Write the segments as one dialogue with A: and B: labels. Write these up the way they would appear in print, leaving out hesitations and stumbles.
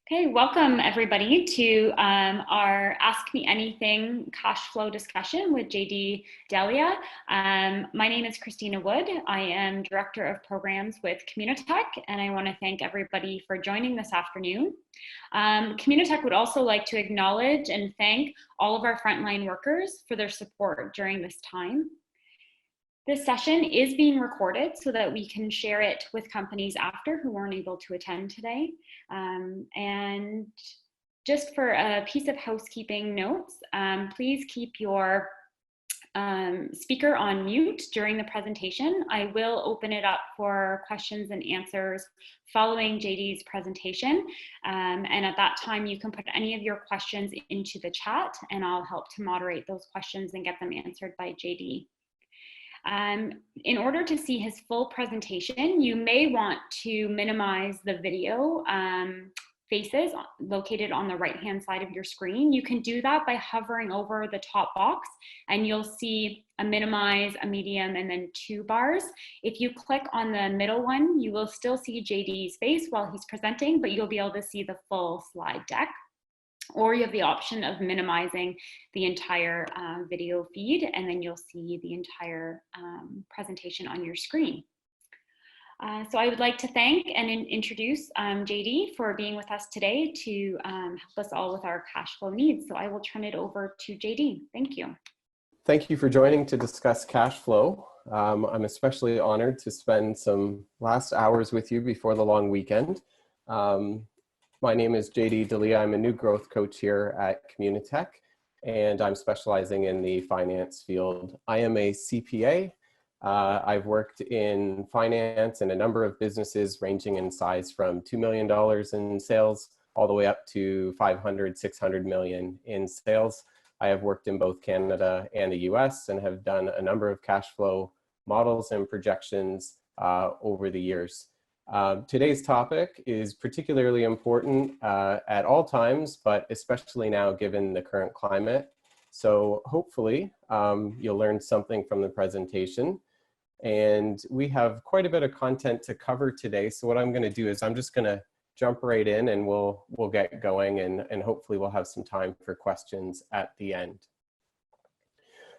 A: Okay, welcome everybody to our Ask Me Anything cash flow discussion with JD Delia. My name is Christina Wood. I am Director of Programs with Communitech, and I want to thank everybody for joining this afternoon. Communitech would also like to acknowledge and thank all of our frontline workers for their support during this time. This session is being recorded so that we can share it with companies after who weren't able to attend today. And just for a piece of housekeeping notes, please keep your speaker on mute during the presentation. I will open it up for questions and answers following JD's presentation. And at that time, you can put any of your questions into the chat and I'll help to moderate those questions and get them answered by JD. In order to see his full presentation, you may want to minimize the video faces located on the right-hand side of your screen. You can do that by hovering over the top box and you'll see a minimize, a medium, and then two bars. If you click on the middle one, you will still see JD's face while he's presenting, but you'll be able to see the full slide deck. Or you have the option of minimizing the entire video feed, and then you'll see the entire presentation on your screen. So I would like to thank and introduce JD for being with us today to help us all with our cash flow needs. So I will turn it over to JD. Thank you.
B: Thank you for joining to discuss cash flow. I'm especially honored to spend some last hours with you before the long weekend. My name is JD Delia. I'm a new growth coach here at Communitech, and I'm specializing in the finance field. I am a CPA. I've worked in finance in a number of businesses ranging in size from $2 million in sales all the way up to 500, 600 million in sales. I have worked in both Canada and the US and have done a number of cash flow models and projections over the years. Today's topic is particularly important at all times, but especially now given the current climate. So hopefully you'll learn something from the presentation. And we have quite a bit of content to cover today. So what I'm going to do is I'm just going to jump right in and we'll get going, and hopefully we'll have some time for questions at the end.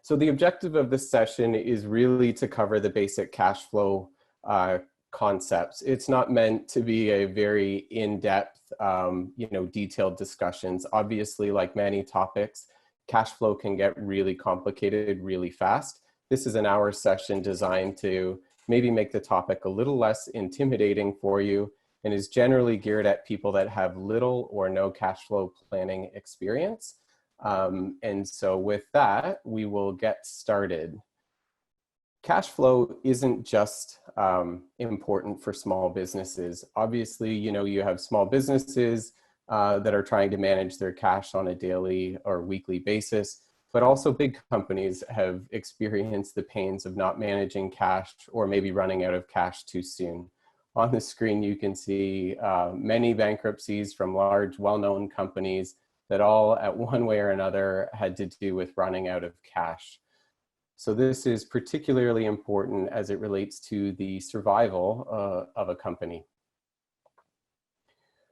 B: So the objective of this session is really to cover the basic cash flow concepts. It's not meant to be a very in-depth, detailed discussions. Obviously, like many topics, cash flow can get really complicated really fast. This is an hour session designed to maybe make the topic a little less intimidating for you and is generally geared at people that have little or no cash flow planning experience. And so with that, we will get started. Cash flow isn't just important for small businesses. Obviously, you have small businesses that are trying to manage their cash on a daily or weekly basis, but also big companies have experienced the pains of not managing cash or maybe running out of cash too soon. On the screen, you can see many bankruptcies from large, well-known companies that all at one way or another had to do with running out of cash. So this is particularly important as it relates to the survival of a company.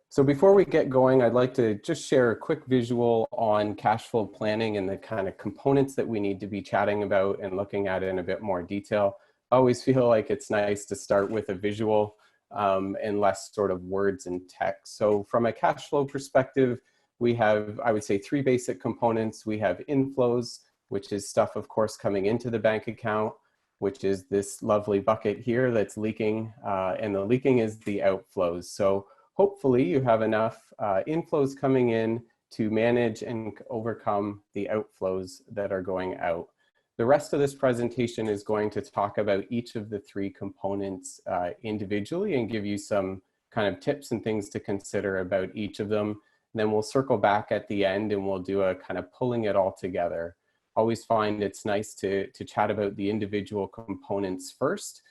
B: So before we get going, I'd like to just share a quick visual on cash flow planning and the kind of components that we need to be chatting about and looking at in a bit more detail. I always feel like it's nice to start with a visual and less sort of words and text. So from a cash flow perspective, we have, I would say, three basic components. We have inflows, which is stuff, of course, coming into the bank account, which is this lovely bucket here that's leaking, and the leaking is the outflows. So hopefully you have enough inflows coming in to manage and overcome the outflows that are going out. The rest of this presentation is going to talk about each of the three components individually and give you some kind of tips and things to consider about each of them. And then we'll circle back at the end and we'll do a kind of pulling it all together. Always find it's nice to chat about the individual components first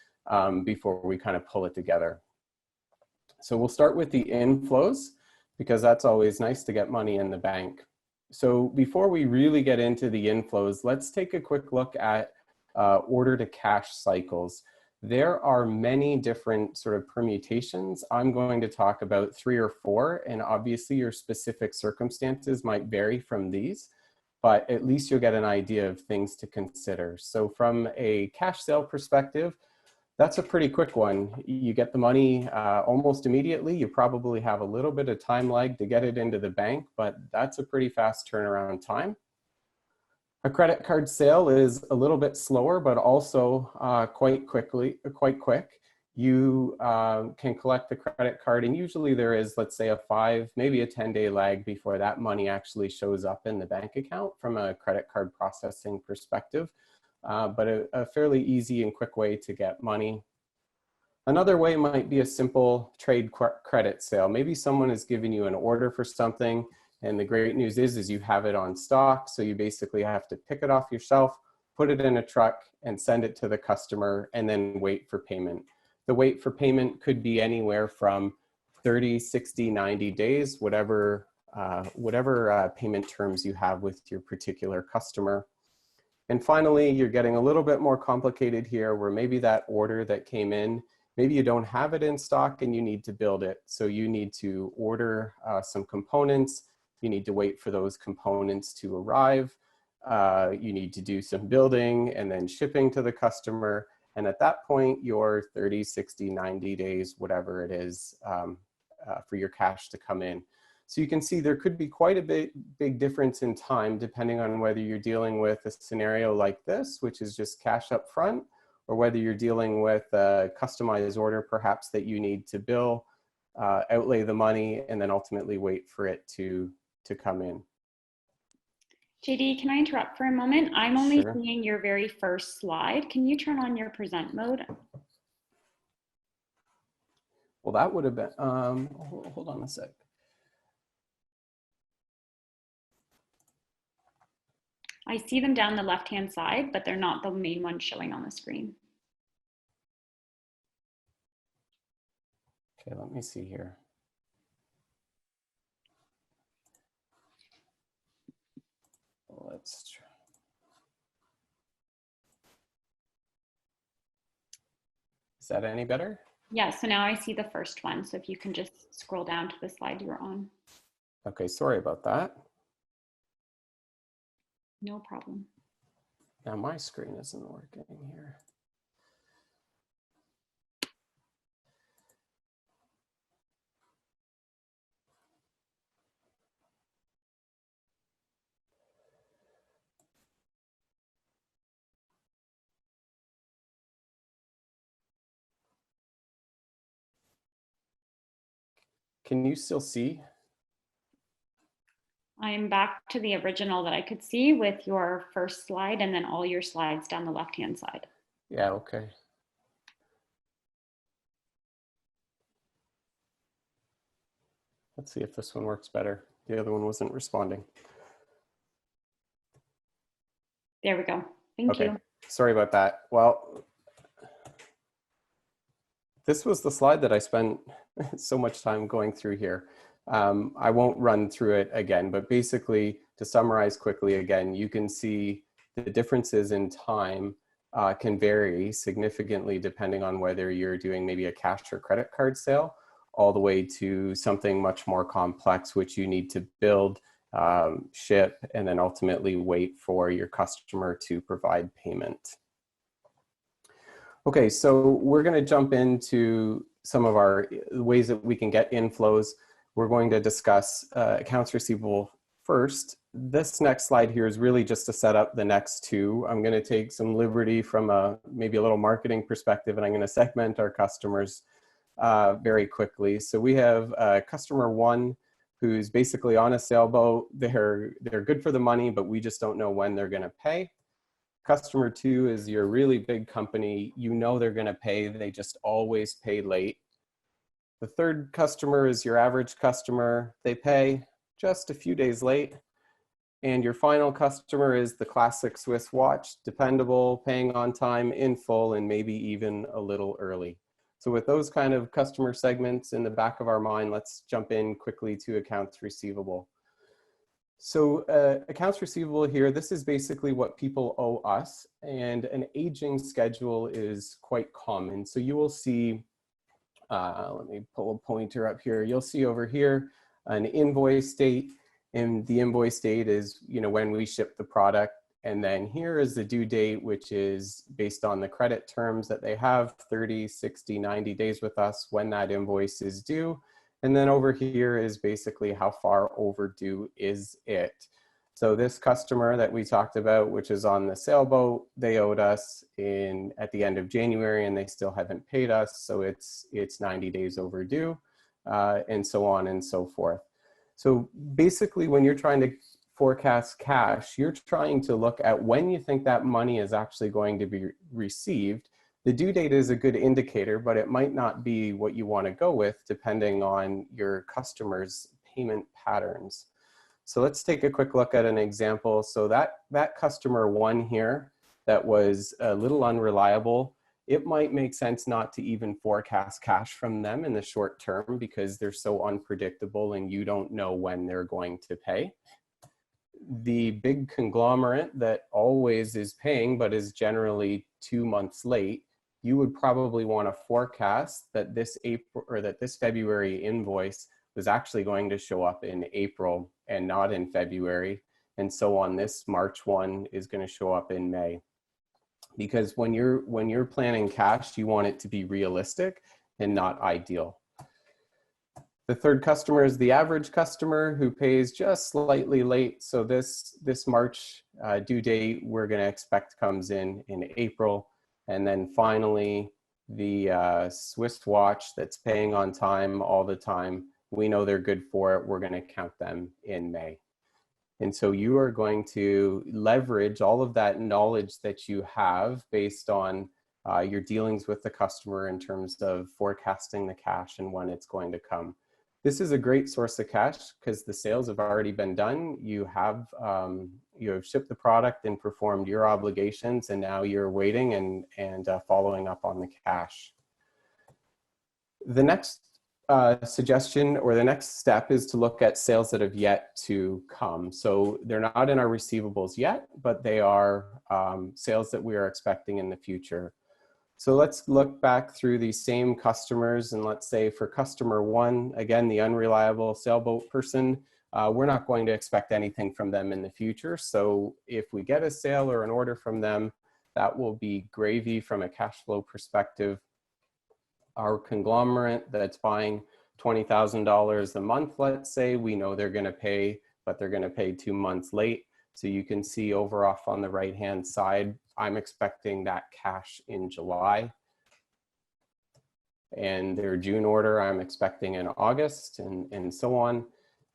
B: before we kind of pull it together. So we'll start with the inflows because that's always nice to get money in the bank. So before we really get into the inflows, let's take a quick look at order to cash cycles. There are many different sort of permutations. I'm going to talk about 3 or 4, and obviously your specific circumstances might vary from these, but at least you'll get an idea of things to consider. So from a cash sale perspective, that's a pretty quick one. You get the money almost immediately. You probably have a little bit of time lag to get it into the bank, but that's a pretty fast turnaround time. A credit card sale is a little bit slower, but also quite quick. You can collect the credit card, and usually there is, let's say, a 5, maybe a 10-day lag before that money actually shows up in the bank account from a credit card processing perspective. But a fairly easy and quick way to get money. Another way might be a simple trade credit sale. Maybe someone is giving you an order for something, and the great news is you have it on stock, so you basically have to pick it off your shelf, put it in a truck, and send it to the customer, and then wait for payment. The wait for payment could be anywhere from 30, 60, 90 days, whatever payment terms you have with your particular customer. And finally, you're getting a little bit more complicated here, where maybe that order that came in, maybe you don't have it in stock and you need to build it. So you need to order some components. You need to wait for those components to arrive. You need to do some building and then shipping to the customer. And at that point, your 30, 60, 90 days, whatever it is, for your cash to come in. So you can see there could be quite a big difference in time depending on whether you're dealing with a scenario like this, which is just cash up front, or whether you're dealing with a customized order perhaps that you need to bill, outlay the money, and then ultimately wait for it to come in.
A: JD, can I interrupt for a moment? I'm only
B: Sure.
A: seeing your very first slide. Can you turn on your present mode?
B: Well, that would have been, hold on a sec.
A: I see them down the left-hand side, but they're not the main ones showing on the screen.
B: Okay, let me see here. Let's try. Is that any better?
A: Yeah, so now I see the first one. So if you can just scroll down to the slide you were on.
B: Okay, sorry about that.
A: No problem.
B: Now my screen isn't working here. Can you still see?
A: I'm back to the original that I could see with your first slide and then all your slides down the left-hand side.
B: Yeah, okay. Let's see if this one works better. The other one wasn't responding.
A: There we go. Thank you.
B: Sorry about that. Well, this was the slide that I spent so much time going through here. I won't run through it again, but basically to summarize quickly again, you can see the differences in time can vary significantly depending on whether you're doing maybe a cash or credit card sale, all the way to something much more complex, which you need to build, ship, and then ultimately wait for your customer to provide payment. Okay, so we're going to jump into some of our ways that we can get inflows. We're going to discuss accounts receivable first. This next slide here is really just to set up the next two. I'm going to take some liberty from maybe a little marketing perspective, and I'm going to segment our customers very quickly. So we have customer one who's basically on a sailboat. They're good for the money, but we just don't know when they're going to pay. Customer two is your really big company. You know they're going to pay. They just always pay late. The third customer is your average customer. They pay just a few days late. And your final customer is the classic Swiss watch, dependable, paying on time, in full, and maybe even a little early. So with those kind of customer segments in the back of our mind, let's jump in quickly to accounts receivable. So accounts receivable here, this is basically what people owe us, and an aging schedule is quite common. So you will see, let me pull a pointer up here. You'll see over here an invoice date, and the invoice date is, when we ship the product. And then here is the due date, which is based on the credit terms that they have, 30, 60, 90 days with us when that invoice is due. And then over here is basically how far overdue is it. So this customer that we talked about, which is on the sailboat, they owed us at the end of January and they still haven't paid us. So it's 90 days overdue, and so on and so forth. So basically when you're trying to forecast cash, you're trying to look at when you think that money is actually going to be received. The due date is a good indicator, but it might not be what you want to go with depending on your customer's payment patterns. So let's take a quick look at an example. So that customer one here that was a little unreliable, it might make sense not to even forecast cash from them in the short term because they're so unpredictable and you don't know when they're going to pay. The big conglomerate that always is paying but is generally 2 months late, you would probably want to forecast that this April or that this February invoice was actually going to show up in April and not in February. And so on, this March one is going to show up in May. Because when you're planning cash, you want it to be realistic and not ideal. The third customer is the average customer who pays just slightly late. So this March due date, we're going to expect comes in April. And then finally, the Swiss watch that's paying on time all the time, we know they're good for it. We're going to count them in May. And so you are going to leverage all of that knowledge that you have based on your dealings with the customer in terms of forecasting the cash and when it's going to come. This is a great source of cash because the sales have already been done. You have shipped the product and performed your obligations, and now you're waiting and following up on the cash. The next suggestion or the next step is to look at sales that have yet to come. So they're not in our receivables yet, but they are sales that we are expecting in the future. So let's look back through these same customers, and let's say for customer one, again, the unreliable sailboat person, we're not going to expect anything from them in the future. So if we get a sale or an order from them, that will be gravy from a cash flow perspective. Our conglomerate that's buying $20,000 a month, let's say, we know they're going to pay, but they're going to pay 2 months late. So you can see over off on the right-hand side, I'm expecting that cash in July. And their June order, I'm expecting in August, and so on.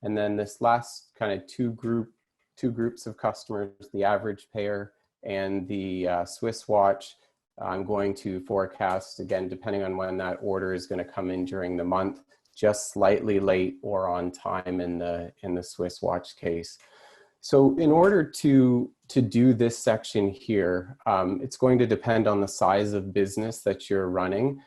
B: And then this last kind of two groups of customers, the average payer and the Swiss watch, I'm going to forecast, again, depending on when that order is going to come in during the month, just slightly late or on time in the Swiss watch case. So in order to do this section here, it's going to depend on the size of business that you're running.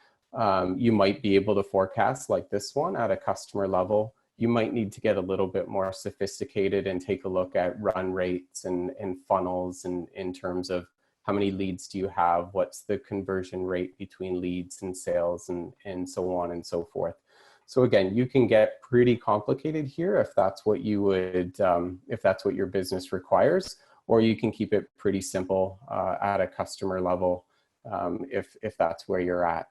B: You might be able to forecast like this one at a customer level. You might need to get a little bit more sophisticated and take a look at run rates and funnels and in terms of how many leads do you have, what's the conversion rate between leads and sales and so on and so forth. So again, you can get pretty complicated here if that's what you would, if that's what your business requires, or you can keep it pretty simple at a customer level if that's where you're at.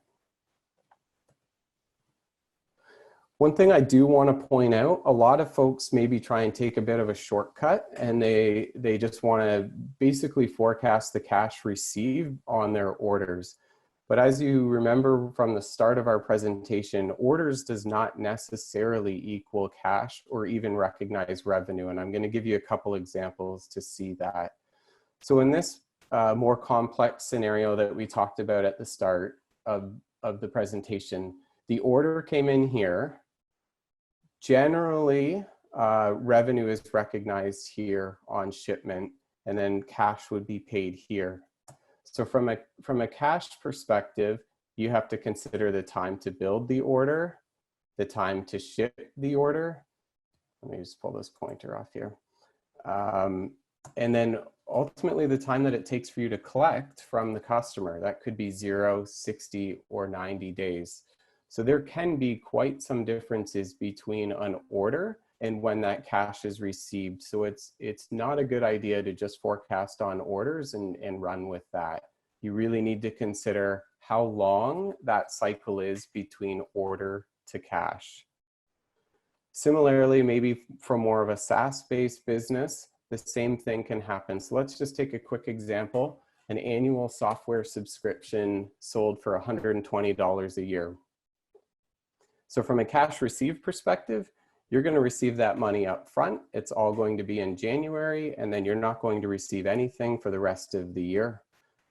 B: One thing I do want to point out, a lot of folks maybe try and take a bit of a shortcut and they just want to basically forecast the cash received on their orders. But as you remember from the start of our presentation, orders does not necessarily equal cash or even recognize revenue. And I'm going to give you a couple examples to see that. So in this more complex scenario that we talked about at the start of the presentation, the order came in here. Generally, revenue is recognized here on shipment, and then cash would be paid here. So from a cash perspective, you have to consider the time to build the order, the time to ship the order. Let me just pull this pointer off here. And then ultimately the time that it takes for you to collect from the customer, that could be 0, 60, or 90 days. So there can be quite some differences between an order and when that cash is received. So it's not a good idea to just forecast on orders and run with that. You really need to consider how long that cycle is between order to cash. Similarly, maybe for more of a SaaS-based business, the same thing can happen. So let's just take a quick example. An annual software subscription sold for $120 a year. So from a cash received perspective, you're going to receive that money up front. It's all going to be in January, and then you're not going to receive anything for the rest of the year.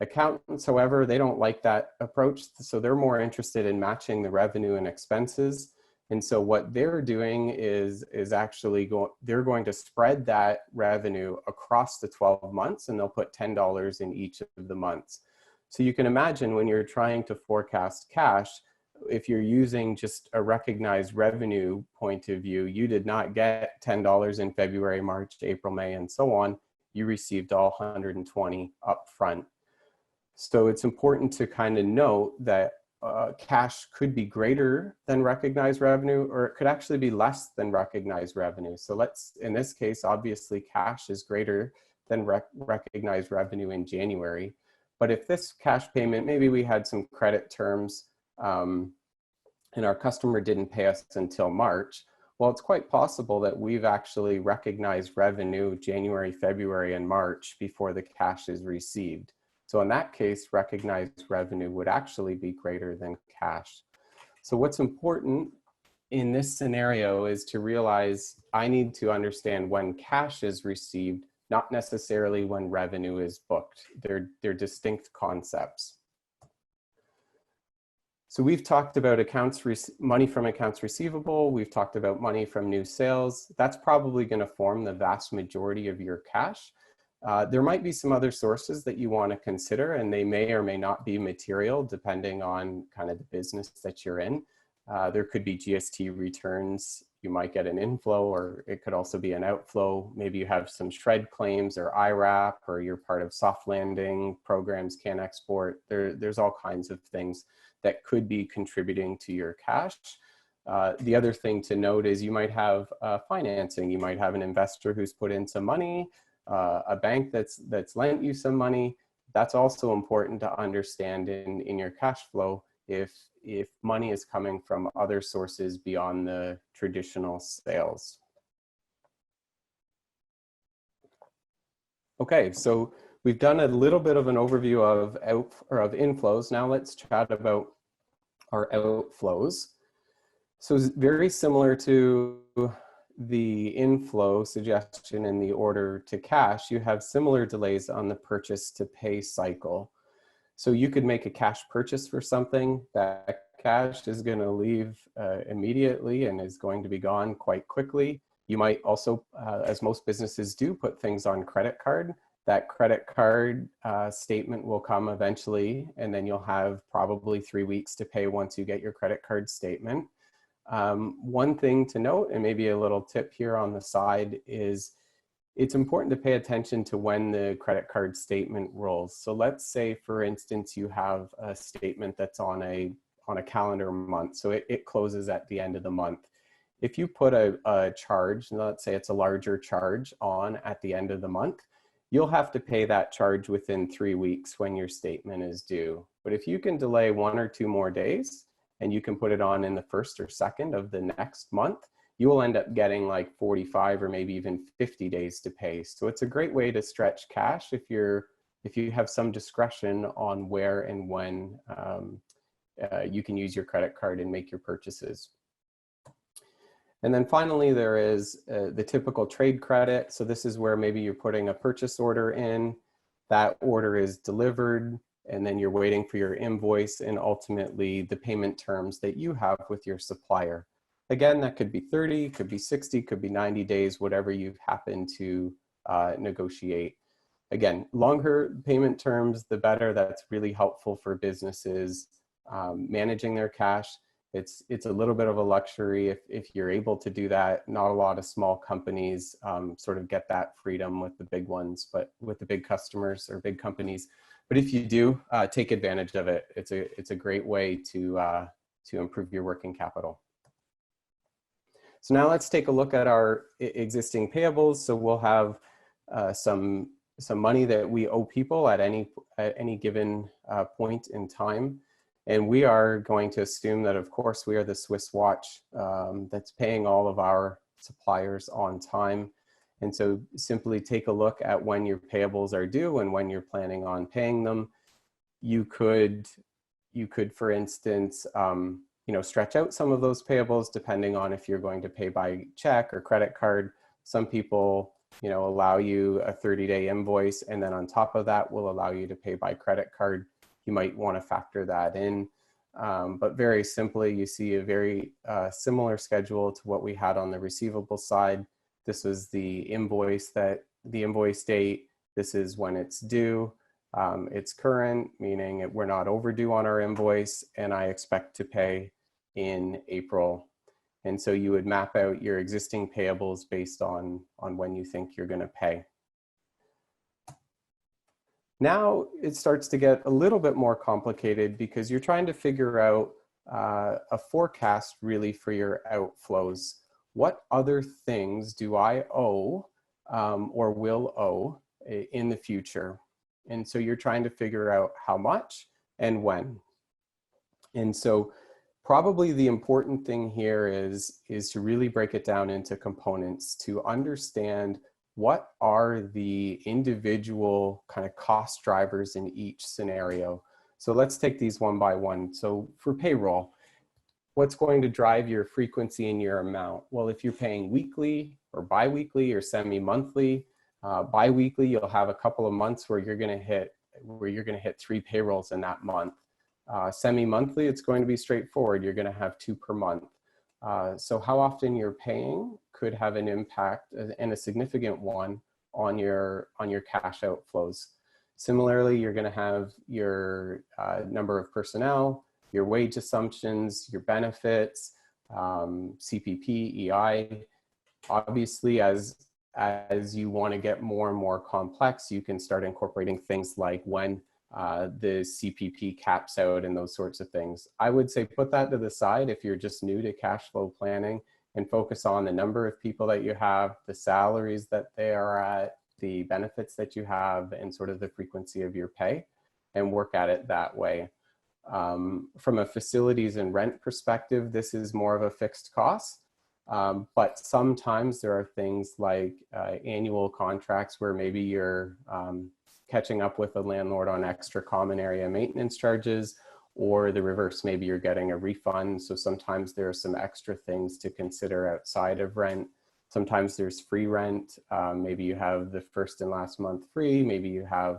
B: Accountants, however, they don't like that approach. So they're more interested in matching the revenue and expenses. And so what they're doing is actually they're going to spread that revenue across the 12 months, and they'll put $10 in each of the months. So you can imagine when you're trying to forecast cash, if you're using just a recognized revenue point of view, you did not get $10 in February, March, April, May, and so on. You received all 120 up front. So it's important to kind of note that cash could be greater than recognized revenue, or it could actually be less than recognized revenue. So in this case, obviously cash is greater than recognized revenue in January. But if this cash payment, maybe we had some credit terms and our customer didn't pay us until March, well, it's quite possible that we've actually recognized revenue January, February, and March before the cash is received. So in that case, recognized revenue would actually be greater than cash. So what's important in this scenario is to realize I need to understand when cash is received, not necessarily when revenue is booked. They're distinct concepts. So we've talked about money from accounts receivable. We've talked about money from new sales. That's probably going to form the vast majority of your cash. There might be some other sources that you want to consider, and they may or may not be material depending on kind of the business that you're in. There could be GST returns. You might get an inflow, or it could also be an outflow. Maybe you have some shred claims or IRAP, or you're part of soft landing programs, can export. There's all kinds of things that could be contributing to your cash. The other thing to note is you might have financing. You might have an investor who's put in some money, a bank that's lent you some money. That's also important to understand in your cash flow if money is coming from other sources beyond the traditional sales. Okay, so we've done a little bit of an overview of inflows. Now let's chat about our outflows. So it's very similar to the inflow suggestion in the order to cash. You have similar delays on the purchase to pay cycle. So you could make a cash purchase for something. That cash is going to leave immediately and is going to be gone quite quickly. You might also, as most businesses do, put things on credit card. That credit card statement will come eventually, and then you'll have probably 3 weeks to pay once you get your credit card statement. One thing to note, and maybe a little tip here on the side, is it's important to pay attention to when the credit card statement rolls. So let's say, for instance, you have a statement that's on a calendar month. So it closes at the end of the month. If you put a charge, let's say it's a larger charge on at the end of the month, you'll have to pay that charge within 3 weeks when your statement is due. But if you can delay 1 or 2 more days, and you can put it on in the 1st or 2nd of the next month, you will end up getting like 45 or maybe even 50 days to pay. So it's a great way to stretch cash if you have some discretion on where and when you can use your credit card and make your purchases. And then finally, there is the typical trade credit. So this is where maybe you're putting a purchase order in, that order is delivered, and then you're waiting for your invoice and ultimately the payment terms that you have with your supplier. Again, that could be 30, could be 60, could be 90 days, whatever you've happened to negotiate. Again, longer payment terms, the better. That's really helpful for businesses managing their cash. It's a little bit of a luxury if you're able to do that. Not a lot of small companies sort of get that freedom with the big ones, but with the big customers or big companies. But if you do, take advantage of it. It's a great way to improve your working capital. So now let's take a look at our existing payables. So we'll have some money that we owe people at any given point in time. And we are going to assume that, of course, we are the Swiss watch that's paying all of our suppliers on time. And so simply take a look at when your payables are due and when you're planning on paying them. You could, for instance, stretch out some of those payables depending on if you're going to pay by check or credit card. Some people, allow you a 30-day invoice, and then on top of that will allow you to pay by credit card. You might want to factor that in. But very simply, you see a very similar schedule to what we had on the receivable side. This was the invoice date. This is when it's due. It's current, meaning we're not overdue on our invoice, and I expect to pay in April. And so you would map out your existing payables based on when you think you're going to pay. Now it starts to get a little bit more complicated because you're trying to figure out a forecast really for your outflows. What other things do I owe or will owe in the future? And so you're trying to figure out how much and when. And so probably the important thing here is to really break it down into components to understand what are the individual kind of cost drivers in each scenario. So let's take these one by one. So for payroll, what's going to drive your frequency and your amount? Well, if you're paying weekly or biweekly or semi-monthly, biweekly, you'll have a couple of months where you're going to hit 3 payrolls in that month. Semi-monthly, it's going to be straightforward. You're going to have 2 per month. So how often you're paying could have an impact, and a significant one, on your cash outflows. Similarly, you're going to have your number of personnel, your wage assumptions, your benefits, CPP, EI. Obviously, as you want to get more and more complex, you can start incorporating things like when the CPP caps out and those sorts of things. I would say put that to the side if you're just new to cash flow planning, and focus on the number of people that you have, the salaries that they are at, the benefits that you have, and sort of the frequency of your pay, and work at it that way. From a facilities and rent perspective, this is more of a fixed cost. But sometimes there are things like annual contracts where maybe you're catching up with the landlord on extra common area maintenance charges, or the reverse, maybe you're getting a refund. So sometimes there are some extra things to consider outside of rent. Sometimes there's free rent. Maybe you have the first and last month free. Maybe you have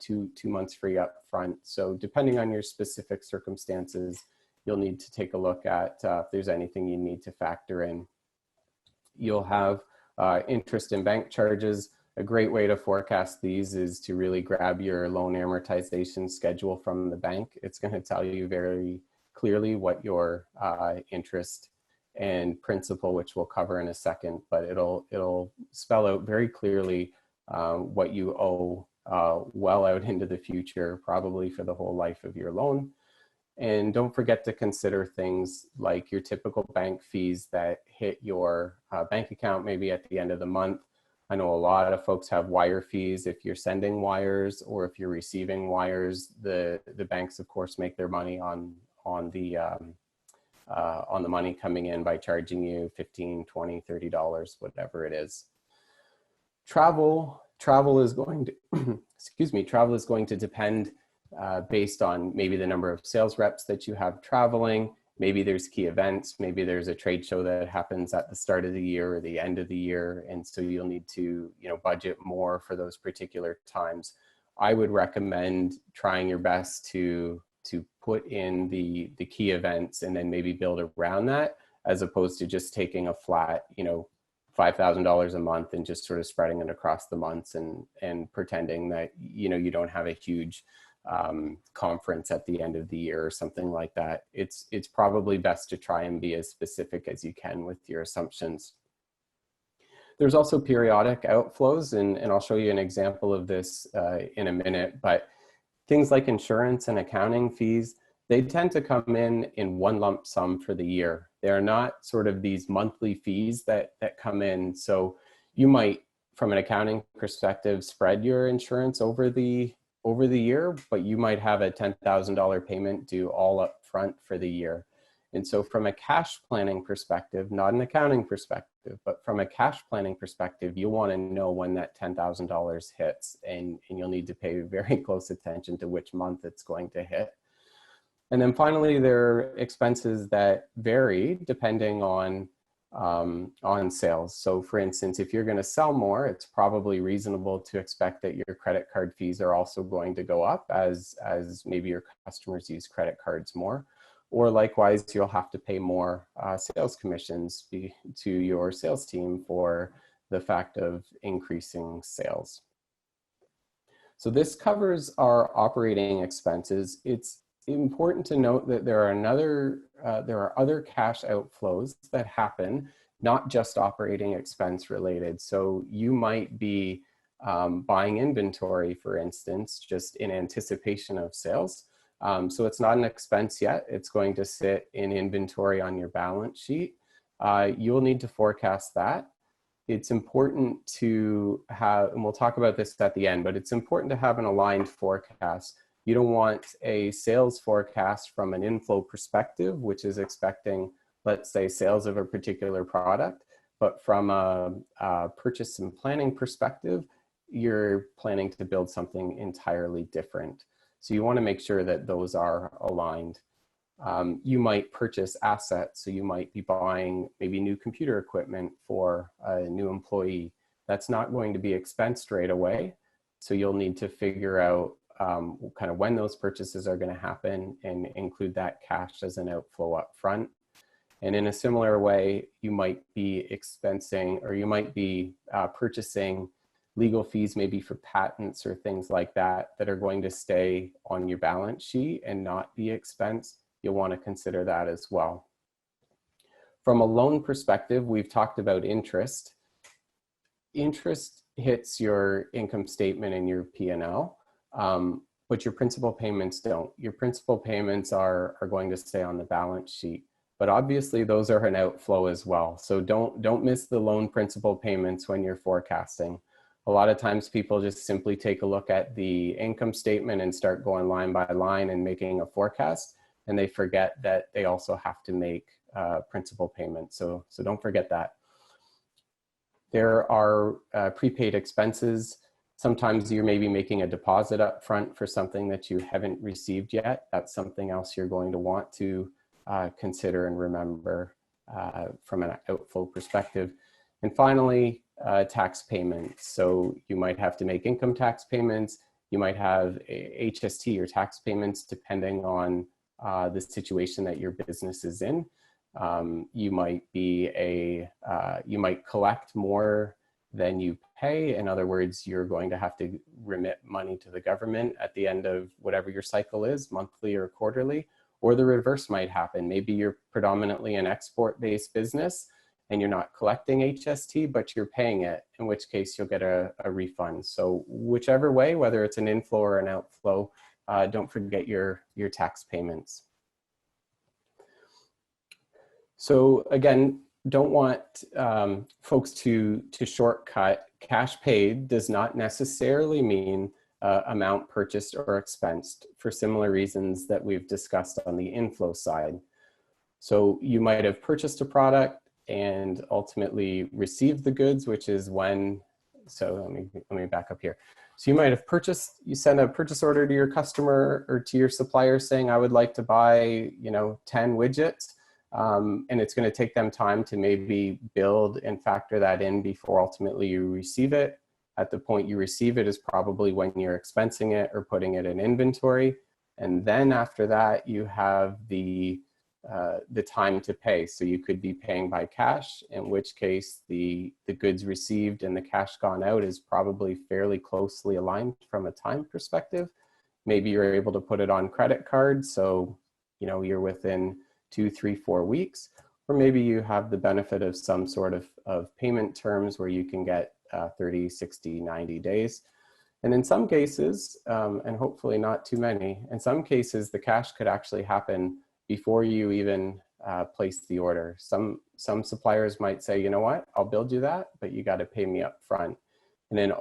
B: two months free up front. So depending on your specific circumstances, you'll need to take a look at if there's anything you need to factor in. You'll have interest and bank charges. A great way to forecast these is to really grab your loan amortization schedule from the bank. It's going to tell you very clearly what your interest and principal, which we'll cover in a second, but it'll spell out very clearly what you owe well out into the future, probably for the whole life of your loan. And don't forget to consider things like your typical bank fees that hit your bank account maybe at the end of the month. I know a lot of folks have wire fees if you're sending wires, or if you're receiving wires. The banks, of course, make their money on the money coming in by charging you $15, $20, $30, whatever it is. Travel is going to travel is going to depend based on maybe the number of sales reps that you have traveling. Maybe there's key events, maybe there's a trade show that happens at the start of the year or the end of the year, and so you'll need to budget more for those particular times. I would recommend trying your best to put in the key events and then maybe build around that, as opposed to just taking a flat $5,000 a month and just sort of spreading it across the months and pretending that you don't have a huge conference at the end of the year or something like that, it's probably best to try and be as specific as you can with your assumptions. There's also periodic outflows, and I'll show you an example of this in a minute, but things like insurance and accounting fees, they tend to come in one lump sum for the year. They're not sort of these monthly fees that come in. So you might, from an accounting perspective, spread your insurance over the year, but you might have a $10,000 payment due all up front for the year. And so from a cash planning perspective, not an accounting perspective, but from a cash planning perspective, you want to know when that $10,000 hits, and you'll need to pay very close attention to which month it's going to hit. And then finally, there are expenses that vary depending on sales. So for instance, if you're going to sell more, it's probably reasonable to expect that your credit card fees are also going to go up as maybe your customers use credit cards more. Or likewise, you'll have to pay more sales commissions to your sales team for the fact of increasing sales. So this covers our operating expenses. It's important to note that there are other cash outflows that happen, not just operating expense related. So you might be buying inventory, for instance, just in anticipation of sales. So it's not an expense yet. It's going to sit in inventory on your balance sheet. You'll need to forecast that. It's important to have, and we'll talk about this at the end, but it's important to have an aligned forecast. You don't want a sales forecast from an inflow perspective, which is expecting, let's say, sales of a particular product, but from a purchase and planning perspective, you're planning to build something entirely different. So you want to make sure that those are aligned. You might purchase assets. So you might be buying maybe new computer equipment for a new employee. That's not going to be expensed right away. So you'll need to figure out kind of when those purchases are going to happen and include that cash as an outflow up front. And in a similar way, you might be expensing, or you might be purchasing legal fees maybe for patents or things like that that are going to stay on your balance sheet and not be expensed. You'll want to consider that as well. From a loan perspective, we've talked about interest. Interest hits your income statement and your P&L, but your principal payments don't. Your principal payments are going to stay on the balance sheet, but obviously those are an outflow as well. So don't miss the loan principal payments when you're forecasting. A lot of times people just simply take a look at the income statement and start going line by line and making a forecast, and they forget that they also have to make principal payments. So don't forget that. There are prepaid expenses. Sometimes you're maybe making a deposit up front for something that you haven't received yet. That's something else you're going to want to consider and remember from an outflow perspective. And finally, tax payments. So you might have to make income tax payments. You might have HST or tax payments depending on the situation that your business is in. You might you might collect more than you pay. In other words, you're going to have to remit money to the government at the end of whatever your cycle is, monthly or quarterly, or the reverse might happen. Maybe you're predominantly an export-based business and you're not collecting HST, but you're paying it, in which case you'll get a refund. So whichever way, whether it's an inflow or an outflow, don't forget your tax payments. So again, don't want folks to shortcut. Cash paid does not necessarily mean amount purchased or expensed for similar reasons that we've discussed on the inflow side. So you might have purchased a product and ultimately received the goods, which is when, so let me back up here. So you might have purchased, you send a purchase order to your customer or to your supplier saying, I would like to buy, 10 widgets. And it's going to take them time to maybe build and factor that in before ultimately you receive it. At the point you receive it is probably when you're expensing it or putting it in inventory. And then after that, you have the time to pay. So you could be paying by cash, in which case the goods received and the cash gone out is probably fairly closely aligned from a time perspective. Maybe you're able to put it on credit card, so you're within 2, 3, 4 weeks, or maybe you have the benefit of some sort of payment terms where you can get 30, 60, 90 days. And in some cases, and hopefully not too many, in some cases the cash could actually happen before you even place the order. Some suppliers might say, you know what, I'll build you that, but you got to pay me up front. And in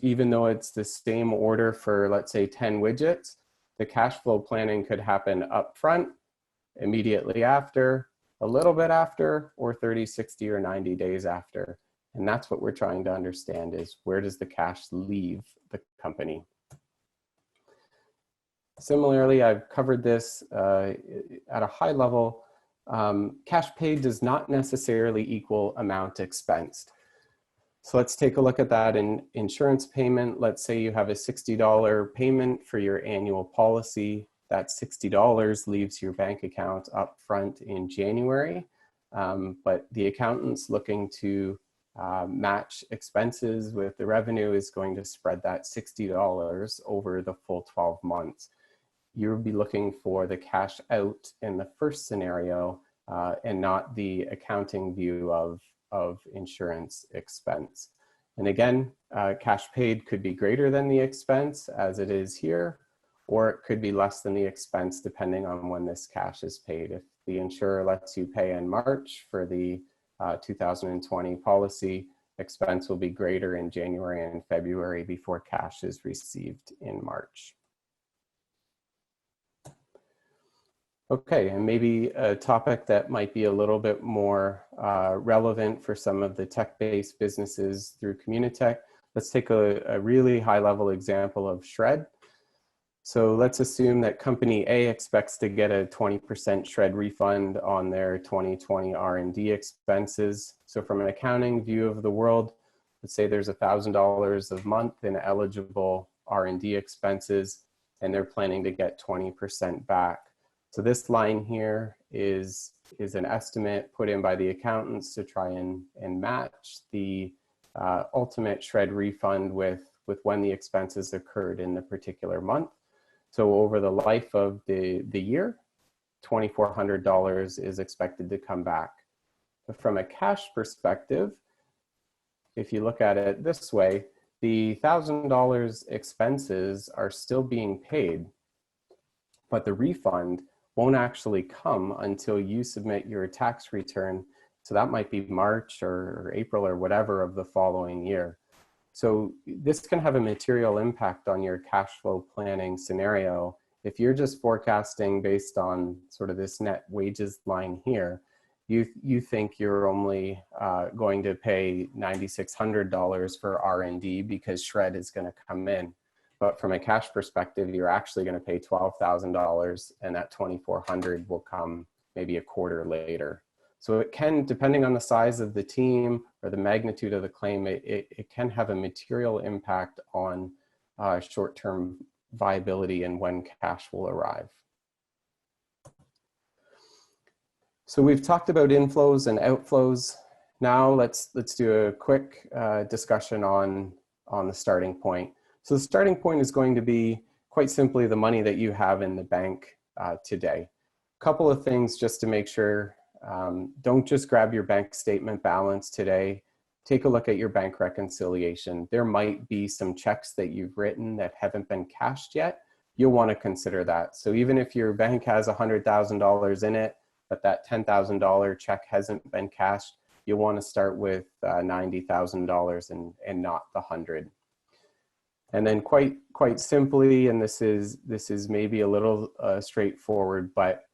B: even though it's the same order for, let's say, 10 widgets, the cash flow planning could happen up front, immediately after, a little bit after, or 30, 60, or 90 days after. And that's what we're trying to understand, is where does the cash leave the company? Similarly, I've covered this at a high level. Cash paid does not necessarily equal amount expensed. So let's take a look at that in insurance payment. Let's say you have a $60 payment for your annual policy. That $60 leaves your bank account up front in January, but the accountant's looking to match expenses with the revenue, is going to spread that $60 over the full 12 months. You'll be looking for the cash out in the first scenario and not the accounting view of insurance expense. And again, cash paid could be greater than the expense as it is here, or it could be less than the expense depending on when this cash is paid. If the insurer lets you pay in March for the 2020 policy, expense will be greater in January and February before cash is received in March. Okay, and maybe a topic that might be a little bit more relevant for some of the tech-based businesses through Communitech. Let's take a really high-level example of shred. So let's assume that company A expects to get a 20% shred refund on their 2020 R&D expenses. So from an accounting view of the world, let's say there's $1,000 a month in eligible R&D expenses, and they're planning to get 20% back. So this line here is an estimate put in by the accountants to try and match the ultimate shred refund with when the expenses occurred in the particular month. So over the life of the year, $2,400 is expected to come back. But from a cash perspective, if you look at it this way, the $1,000 expenses are still being paid, but the refund won't actually come until you submit your tax return. So that might be March or April or whatever of the following year. So this can have a material impact on your cash flow planning scenario. If you're just forecasting based on sort of this net wages line here, you think you're only going to pay $9,600 for R&D because shred is going to come in. But from a cash perspective, you're actually going to pay $12,000, and that $2,400 will come maybe a quarter later. So it can, depending on the size of the team or the magnitude of the claim, it can have a material impact on short-term viability and when cash will arrive. So we've talked about inflows and outflows. Now let's do a quick discussion on the starting point. So the starting point is going to be quite simply the money that you have in the bank today. A couple of things just to make sure. Don't just grab your bank statement balance today. Take a look at your bank reconciliation. There might be some checks that you've written that haven't been cashed yet. You'll want to consider that. So even if your bank has $100,000 in it, but that $10,000 check hasn't been cashed, you'll want to start with $90,000 and not the 100. And then quite simply, and this is maybe a little straightforward, but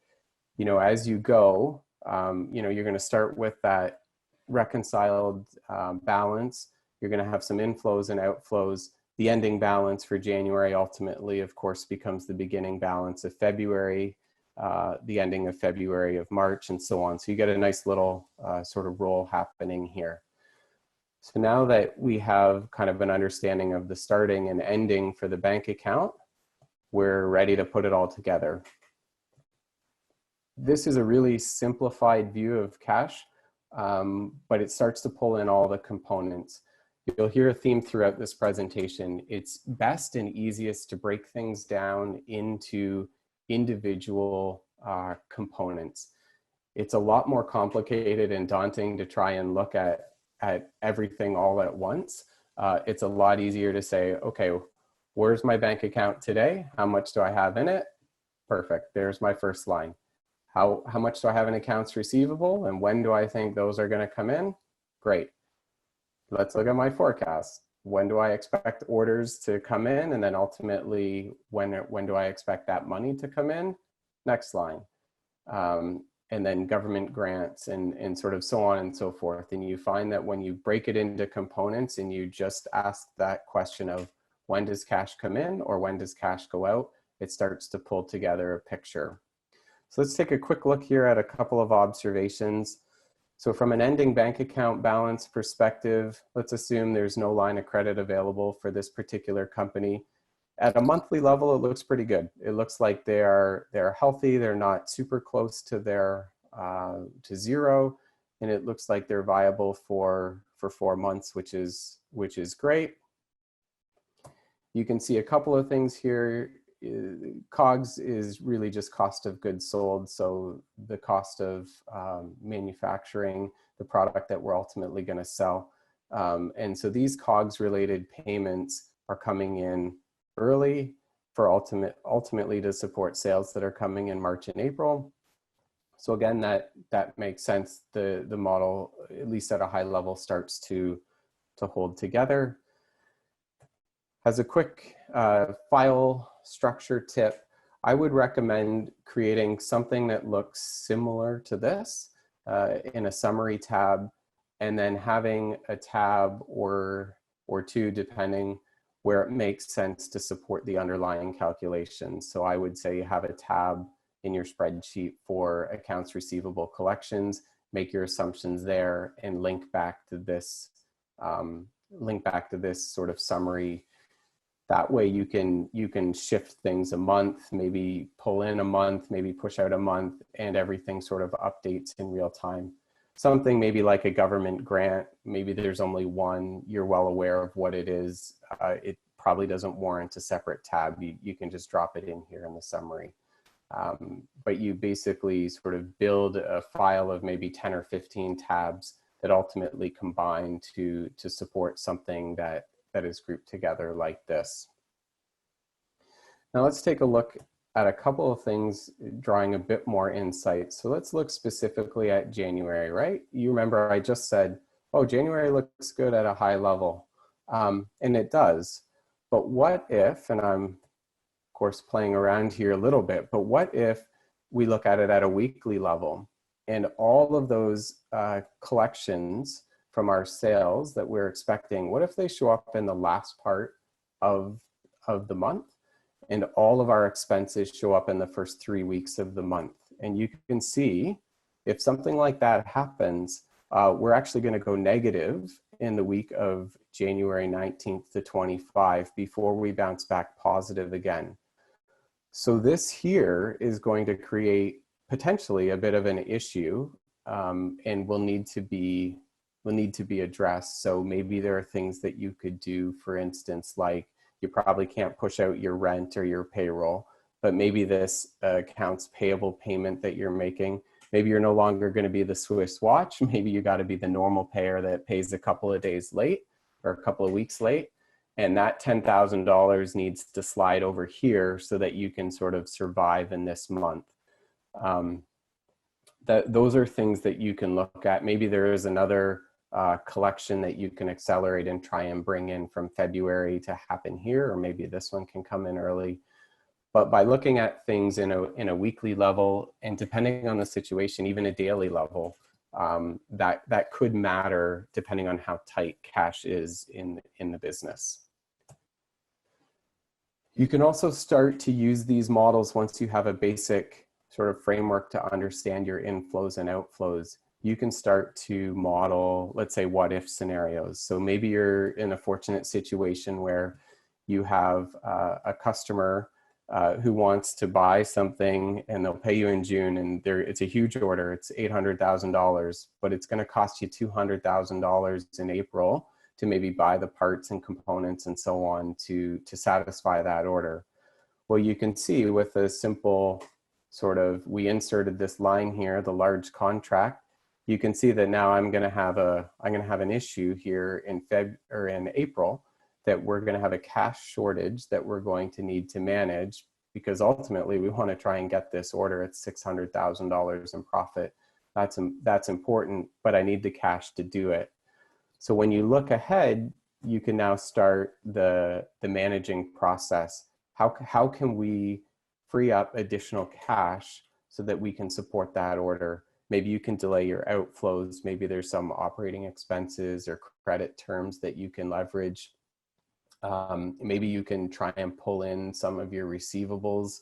B: as you go, you're going to start with that reconciled balance. You're going to have some inflows and outflows. The ending balance for January ultimately, of course, becomes the beginning balance of February, the ending of February, of March, and so on. So you get a nice little sort of roll happening here. So now that we have kind of an understanding of the starting and ending for the bank account, we're ready to put it all together. This is a really simplified view of cash, but it starts to pull in all the components. You'll hear a theme throughout this presentation. It's best and easiest to break things down into individual components. It's a lot more complicated and daunting to try and look at everything all at once. It's a lot easier to say, okay, where's my bank account today? How much do I have in it? Perfect, there's my first line. How much do I have in accounts receivable, and when do I think those are gonna come in? Great. Let's look at my forecast. When do I expect orders to come in? And then ultimately, when do I expect that money to come in? Next line. And then government grants and sort of so on and so forth. And you find that when you break it into components and you just ask that question of when does cash come in or when does cash go out, it starts to pull together a picture. So let's take a quick look here at a couple of observations. So from an ending bank account balance perspective, let's assume there's no line of credit available for this particular company. At a monthly level, it looks pretty good. It looks like they're healthy. They're not super close to their to zero, and it looks like they're viable for 4 months, which is great. You can see a couple of things here. COGS is really just cost of goods sold, so the cost of manufacturing the product that we're ultimately going to sell. And so these COGS related payments are coming in early for ultimately to support sales that are coming in March and April. So again, that makes sense. The model, at least at a high level, starts to hold together. As a quick file structure tip, I would recommend creating something that looks similar to this in a summary tab, and then having a tab or two, depending, where it makes sense to support the underlying calculations. So I would say have a tab in your spreadsheet for accounts receivable collections, make your assumptions there, and link back to this sort of summary. That way you can shift things a month, maybe pull in a month, maybe push out a month, and everything sort of updates in real time. Something maybe like a government grant, maybe there's only one, you're well aware of what it is. It probably doesn't warrant a separate tab. You can just drop it in here in the summary. But you basically sort of build a file of maybe 10 or 15 tabs that ultimately combine to support something that is grouped together like this. Now let's take a look at a couple of things, drawing a bit more insight. So let's look specifically at January, right? You remember I just said, oh, January looks good at a high level, and it does. But what if, and I'm of course playing around here a little bit, but what if we look at it at a weekly level, and all of those collections from our sales that we're expecting, what if they show up in the last part of the month, and all of our expenses show up in the first 3 weeks of the month? And you can see if something like that happens, we're actually going to go negative in the week of January 19th to 25 before we bounce back positive again. So this here is going to create potentially a bit of an issue, and will need to be addressed. So maybe there are things that you could do, for instance, like you probably can't push out your rent or your payroll, but maybe this accounts payable payment that you're making, maybe you're no longer going to be the Swiss watch. Maybe you got to be the normal payer that pays a couple of days late or a couple of weeks late. And that $10,000 needs to slide over here so that you can sort of survive in this month. Those are things that you can look at. Maybe there is another collection that you can accelerate and try and bring in from February to happen here, or maybe this one can come in early. But by looking at things in a weekly level, and depending on the situation, even a daily level, that could matter depending on how tight cash is in the business. You can also start to use these models once you have a basic sort of framework to understand your inflows and outflows. You can start to model, let's say, what if scenarios. So maybe you're in a fortunate situation where you have a customer who wants to buy something, and they'll pay you in June, and it's a huge order. It's $800,000, but it's going to cost you $200,000 in April to maybe buy the parts and components and so on to satisfy that order. Well, you can see with a simple sort of, we inserted this line here, the large contract. You can see that now I'm going to have an issue here in April, that we're going to have a cash shortage that we're going to need to manage, because ultimately we want to try and get this order at $600,000 in profit. That's important, but I need the cash to do it. So when you look ahead, you can now start the managing process. How can we free up additional cash so that we can support that order? Maybe you can delay your outflows. Maybe there's some operating expenses or credit terms that you can leverage. Maybe you can try and pull in some of your receivables,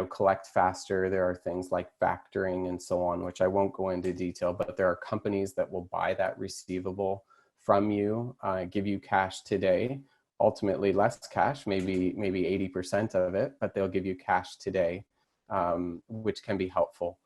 B: collect faster. There are things like factoring and so on, which I won't go into detail, but there are companies that will buy that receivable from you, give you cash today, ultimately less cash, maybe 80% of it, but they'll give you cash today, which can be helpful.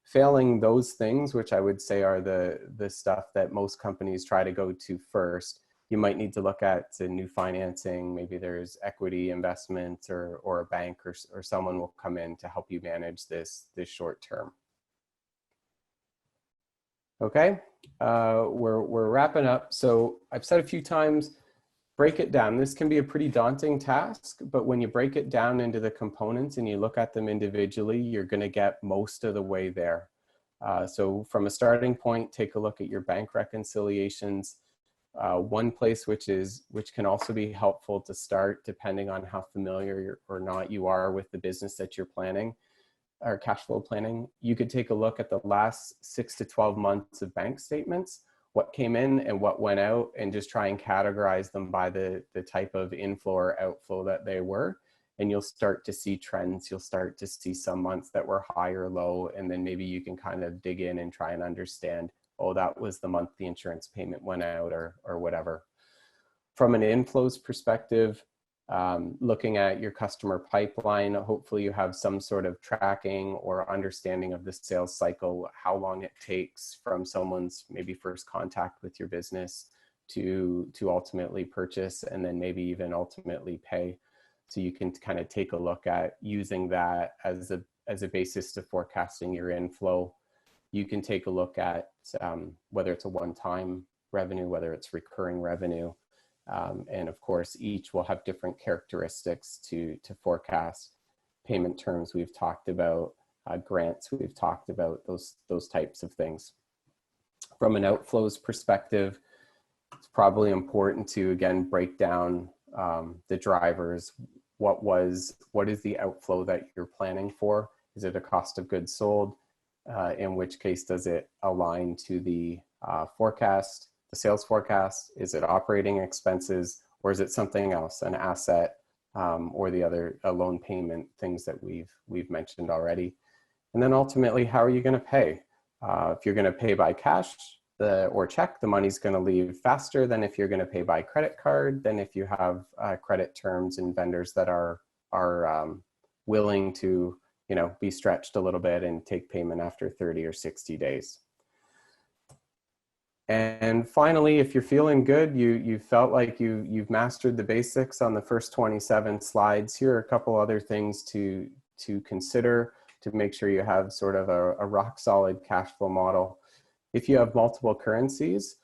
B: Failing those things, which I would say are the stuff that most companies try to go to first, you might need to look at new financing. Maybe there's equity investment or a bank or someone will come in to help you manage this short term. Okay, we're wrapping up. So I've said a few times, break it down. This can be a pretty daunting task, but when you break it down into the components and you look at them individually, you're going to get most of the way there. So from a starting point, take a look at your bank reconciliations. One place which can also be helpful to start, depending on how familiar or not you are with the business that you're planning or cash flow planning, you could take a look at the last 6 to 12 months of bank statements, what came in and what went out, and just try and categorize them by the type of inflow or outflow that they were. And you'll start to see trends. You'll start to see some months that were high or low, and then maybe you can kind of dig in and try and understand, oh, that was the month the insurance payment went out or whatever. From an inflows perspective, looking at your customer pipeline, hopefully you have some sort of tracking or understanding of the sales cycle, how long it takes from someone's maybe first contact with your business to ultimately purchase, and then maybe even ultimately pay. So you can kind of take a look at using that as a basis to forecasting your inflow. You can take a look at whether it's a one-time revenue, whether it's recurring revenue. And of course, each will have different characteristics to forecast. Payment terms we've talked about, grants we've talked about, those types of things. From an outflows perspective, it's probably important to, again, break down the drivers. What is the outflow that you're planning for? Is it a cost of goods sold? In which case, does it align to the forecast, the sales forecast? Is it operating expenses, or is it something else, an asset, or the other, a loan payment, things that we've mentioned already? And then ultimately, how are you going to pay? If you're going to pay by cash or check, the money's going to leave faster than if you're going to pay by credit card, than if you have credit terms and vendors that are willing to, be stretched a little bit and take payment after 30 or 60 days. And finally, if you're feeling good, you felt like you've mastered the basics on the first 27 slides, here are a couple other things to consider to make sure you have sort of a rock solid cash flow model. If you have multiple currencies,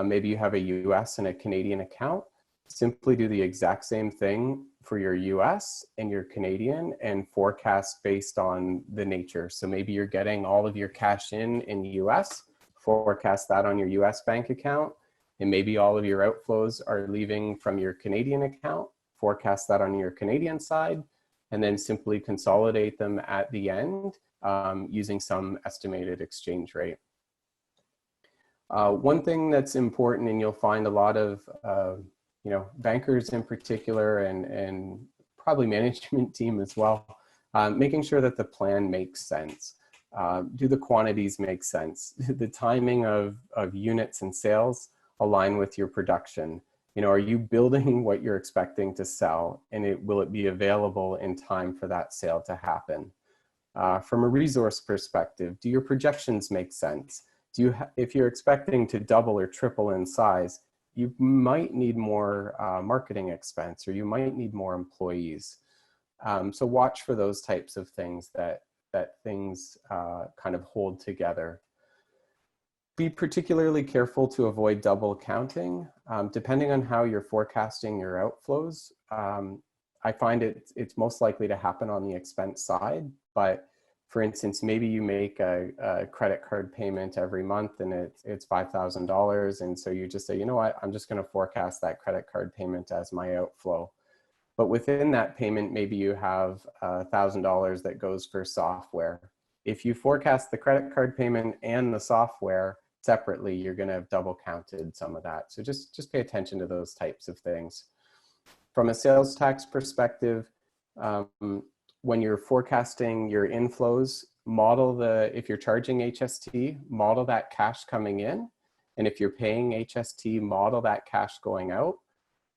B: maybe you have a US and a Canadian account, simply do the exact same thing for your US and your Canadian and forecast based on the nature. So maybe you're getting all of your cash in US, forecast that on your US bank account, and maybe all of your outflows are leaving from your Canadian account, forecast that on your Canadian side, and then simply consolidate them at the end using some estimated exchange rate. One thing that's important, and you'll find a lot of bankers in particular, and probably management team as well, making sure that the plan makes sense. Do the quantities make sense? The timing of units and sales align with your production. Are you building what you're expecting to sell, and will it be available in time for that sale to happen? From a resource perspective, do your projections make sense? if you're expecting to double or triple in size, you might need more marketing expense, or you might need more employees. So watch for those types of things that things kind of hold together. Be particularly careful to avoid double counting. Depending on how you're forecasting your outflows, I find it's most likely to happen on the expense side. But for instance, maybe you make a credit card payment every month and it's $5,000. And so you just say, you know what, I'm just going to forecast that credit card payment as my outflow. But within that payment, maybe you have $1,000 that goes for software. If you forecast the credit card payment and the software separately, you're going to have double counted some of that. So just pay attention to those types of things. From a sales tax perspective, when you're forecasting your inflows, if you're charging HST, model that cash coming in. And if you're paying HST, model that cash going out.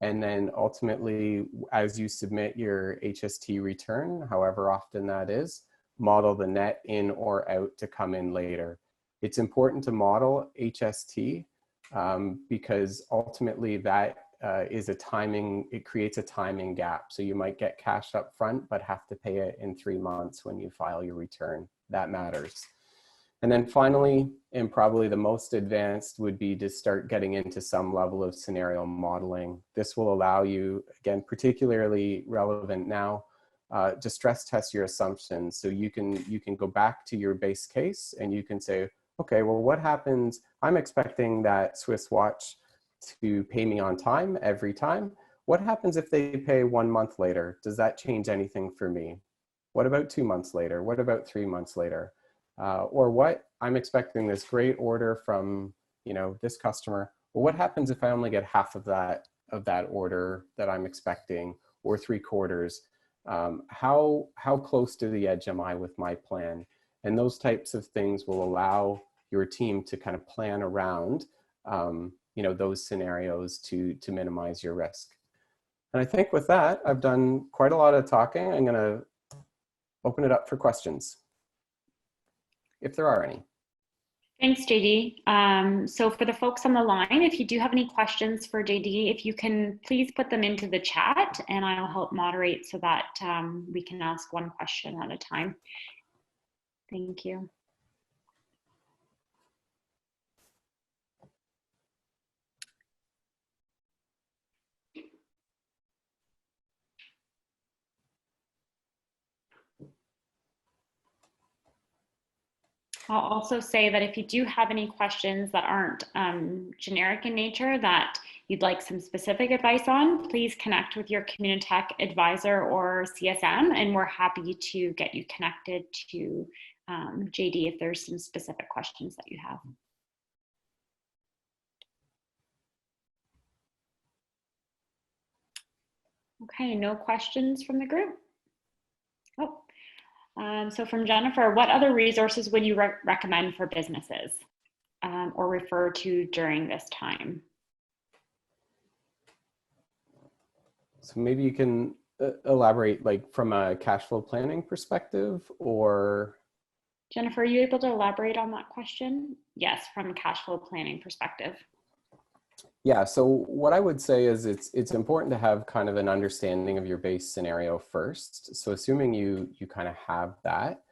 B: And then ultimately, as you submit your HST return, however often that is, model the net in or out to come in later. It's important to model HST because ultimately that is it creates a timing gap. So you might get cash up front, but have to pay it in 3 months when you file your return. That matters. And then finally, and probably the most advanced, would be to start getting into some level of scenario modeling. This will allow you, again, particularly relevant now, to stress test your assumptions. So you can go back to your base case and you can say, okay, well, what happens? I'm expecting that Swiss watch to pay me on time every time. What happens if they pay 1 month later? Does that change anything for me? What about 2 months later? What about 3 months later? Or what, I'm expecting this great order from, this customer. Well, what happens if I only get half of that order that I'm expecting, or 3/4? How close to the edge am I with my plan? And those types of things will allow your team to kind of plan around, those scenarios to minimize your risk. And I think with that, I've done quite a lot of talking. I'm going to open it up for questions, if there are any.
A: Thanks, JD. So for the folks on the line, if you do have any questions for JD, if you can please put them into the chat and I'll help moderate so that we can ask one question at a time. Thank you. I'll also say that if you do have any questions that aren't generic in nature that you'd like some specific advice on, please connect with your Communitech advisor or CSM, and we're happy to get you connected to JD if there's some specific questions that you have. Okay, no questions from the group. Oh. So from Jennifer, what other resources would you recommend for businesses or refer to during this time?
B: So maybe you can elaborate, like from a cash flow planning perspective, or?
A: Jennifer, are you able to elaborate on that question? Yes, from a cash flow planning perspective.
B: Yeah, so what I would say is it's important to have kind of an understanding of your base scenario first. So assuming you kind of have that,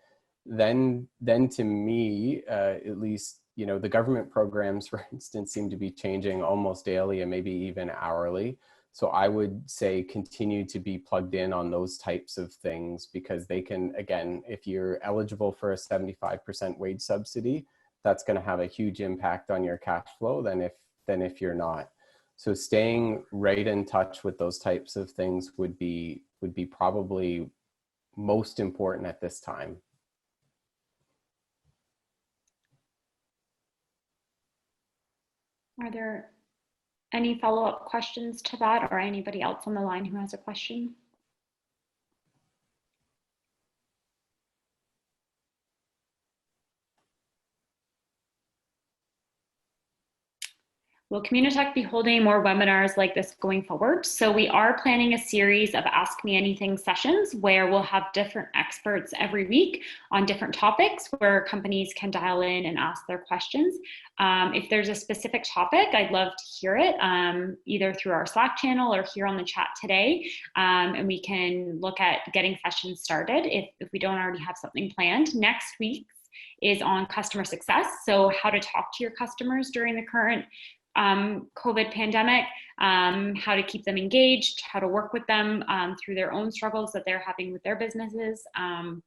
B: then to me, at least, the government programs, for instance, seem to be changing almost daily and maybe even hourly. So I would say continue to be plugged in on those types of things, because they can, again, if you're eligible for a 75% wage subsidy, that's going to have a huge impact on your cash flow than if you're not. So staying right in touch with those types of things would be probably most important at this time.
A: Are there any follow-up questions to that, or anybody else on the line who has a question? Will Communitech be holding more webinars like this going forward? So we are planning a series of Ask Me Anything sessions where we'll have different experts every week on different topics where companies can dial in and ask their questions. If there's a specific topic, I'd love to hear it, either through our Slack channel or here on the chat today. And we can look at getting sessions started if we don't already have something planned. Next week is on customer success. So how to talk to your customers during the current COVID pandemic, how to keep them engaged, how to work with them through their own struggles that they're having with their businesses, and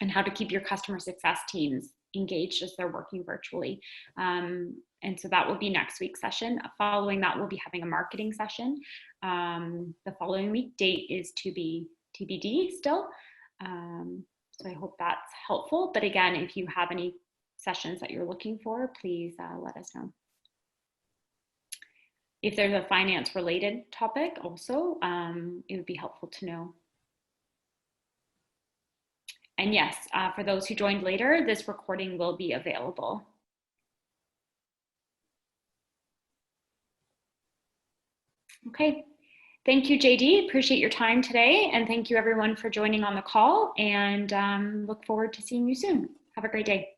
A: how to keep your customer success teams engaged as they're working virtually. And so that will be next week's session. Following that, we'll be having a marketing session. The following week, date is to be TBD still. So I hope that's helpful. But again, if you have any sessions that you're looking for, please let us know. If there's a finance related topic also, it would be helpful to know. And yes, for those who joined later, this recording will be available. Okay, thank you, JD. Appreciate your time today. And thank you everyone for joining on the call, and look forward to seeing you soon. Have a great day.